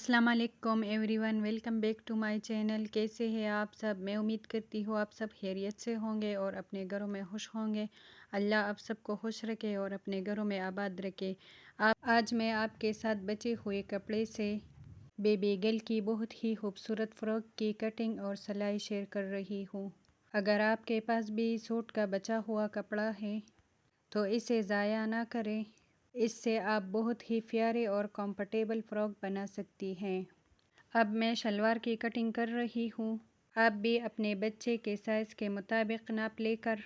अस्सलाम वालेकुम everyone, welcome back to my channel. कैसे हैं आप सब? मैं उम्मीद करती हूँ आप सब खैरियत से होंगे और अपने घरों में खुश होंगे। अल्लाह आप सबको खुश रखे और अपने घरों में आबाद रखे। आज मैं आपके साथ बचे हुए कपड़े से बेबी गर्ल की बहुत ही खूबसूरत फ़्रॉक की कटिंग और सिलाई शेयर कर रही हूँ। अगर आपके पास भी सूट का बचा हुआ कपड़ा है तो इसे ज़ाया ना करें। इससे आप बहुत ही प्यारे और कंफर्टेबल फ़्रॉक बना सकती हैं। अब मैं शलवार की कटिंग कर रही हूँ। आप भी अपने बच्चे के साइज़ के मुताबिक नाप लेकर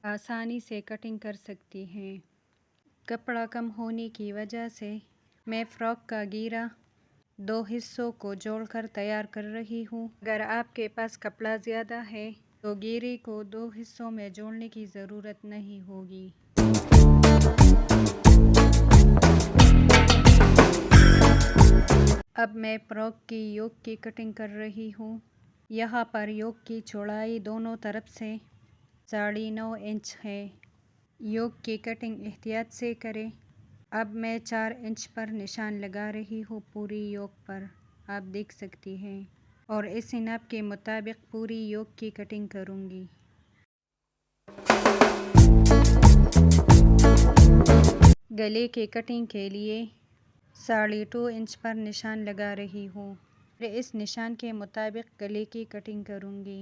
आसानी से कटिंग कर सकती हैं। कपड़ा कम होने की वजह से मैं फ़्रॉक का घेरा 2 हिस्सों को जोड़कर तैयार कर रही हूँ। अगर आपके पास कपड़ा ज़्यादा है तो घेरे को 2 हिस्सों में जोड़ने की ज़रूरत नहीं होगी। अब मैं फ्रॉक की योक की कटिंग कर रही हूँ। यहाँ पर योक की चौड़ाई दोनों तरफ से 9.5 इंच है। योक की कटिंग एहतियात से करें। अब मैं 4 इंच पर निशान लगा रही हूँ पूरी योक पर, आप देख सकती हैं, और इस नाप के मुताबिक पूरी योक की कटिंग करूँगी। गले के कटिंग के लिए 2.5 इंच पर निशान लगा रही हूँ। इस निशान के मुताबिक गले की कटिंग करूँगी।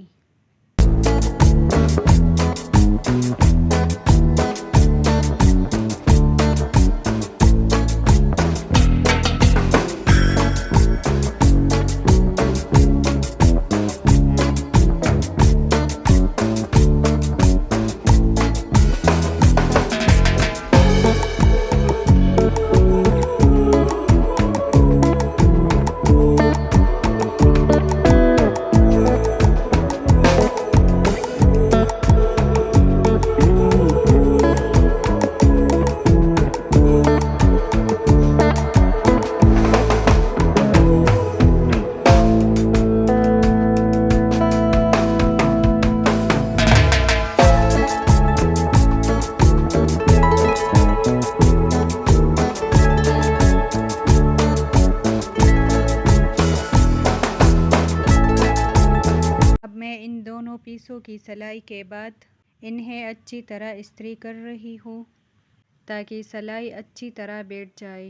इन दोनों पीसों की सिलाई के बाद इन्हें अच्छी तरह इस्त्री कर रही हूँ ताकि सिलाई अच्छी तरह बैठ जाए।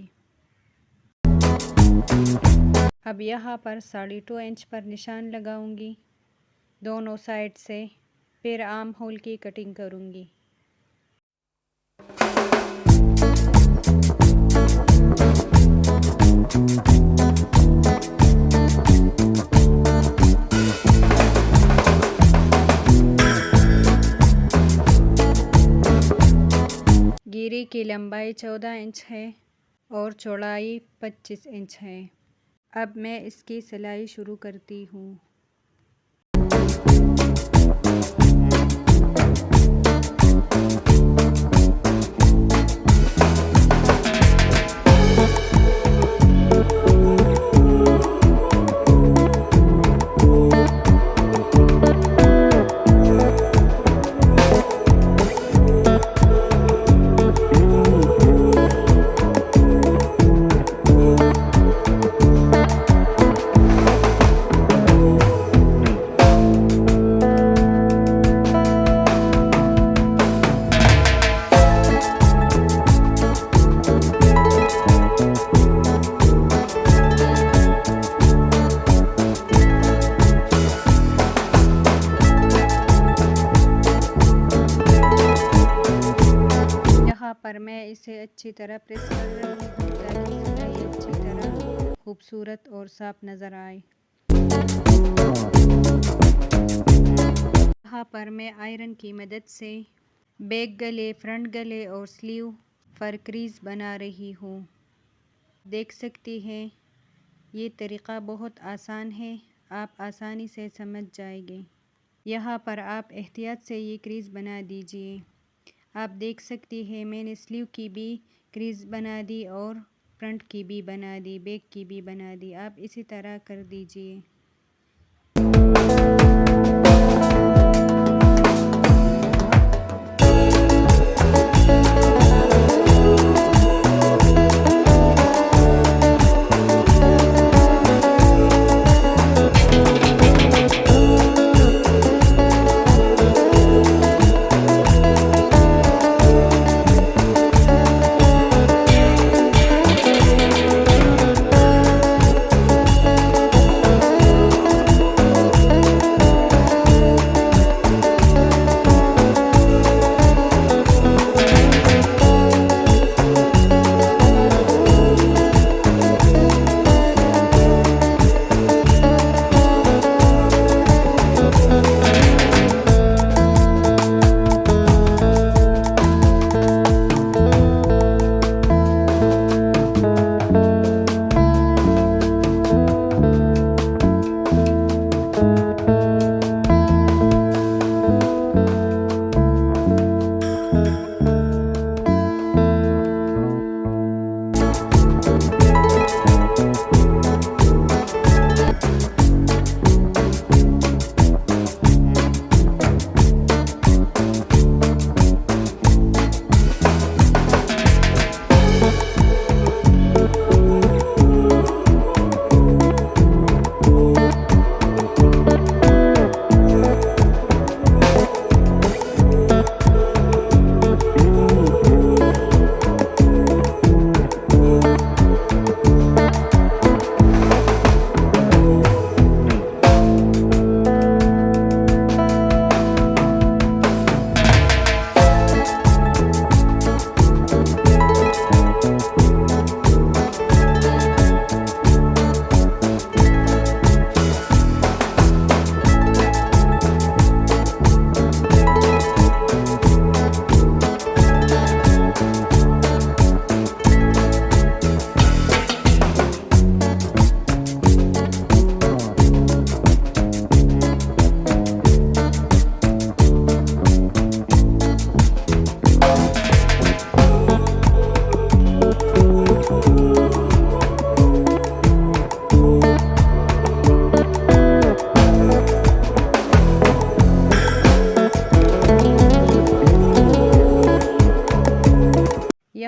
अब यहाँ पर 2.5 इंच पर निशान लगाऊंगी दोनों साइड से, फिर आर्म होल की कटिंग करूंगी। घेरे की लंबाई 14 इंच है और चौड़ाई 25 इंच है। अब मैं इसकी सिलाई शुरू करती हूँ। पर मैं इसे अच्छी तरह प्रेस कर रही हूँ ताकि सिलाई अच्छी तरह खूबसूरत और साफ नज़र आए। यहाँ पर मैं आयरन की मदद से बैक गले, फ्रंट गले और स्लीव पर क्रीज बना रही हूँ। देख सकती हैं, ये तरीक़ा बहुत आसान है, आप आसानी से समझ जाएंगे। यहाँ पर आप एहतियात से ये क्रीज बना दीजिए। आप देख सकती हैं मैंने स्लीव की भी क्रीज बना दी और फ्रंट की भी बना दी, बैक की भी बना दी। आप इसी तरह कर दीजिए।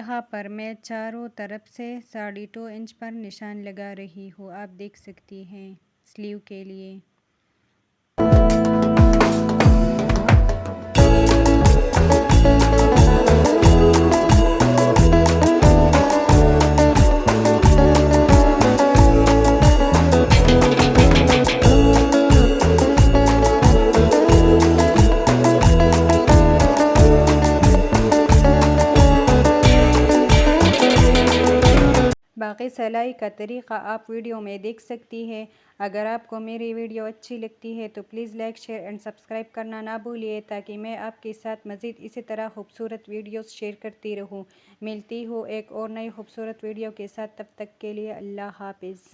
यहाँ पर मैं चारों तरफ से 2.5 इंच पर निशान लगा रही हूँ। आप देख सकती हैं स्लीव के लिए। बाकी सिलाई का तरीक़ा आप वीडियो में देख सकती है। अगर आपको मेरी वीडियो अच्छी लगती है तो please like share and subscribe करना ना भूलिए, ताकि मैं आपके साथ मज़ीद इसी तरह खूबसूरत वीडियोस शेयर करती रहूँ। मिलती हूँ एक और नई खूबसूरत वीडियो के साथ, तब तक के लिए अल्लाह हाफिज़।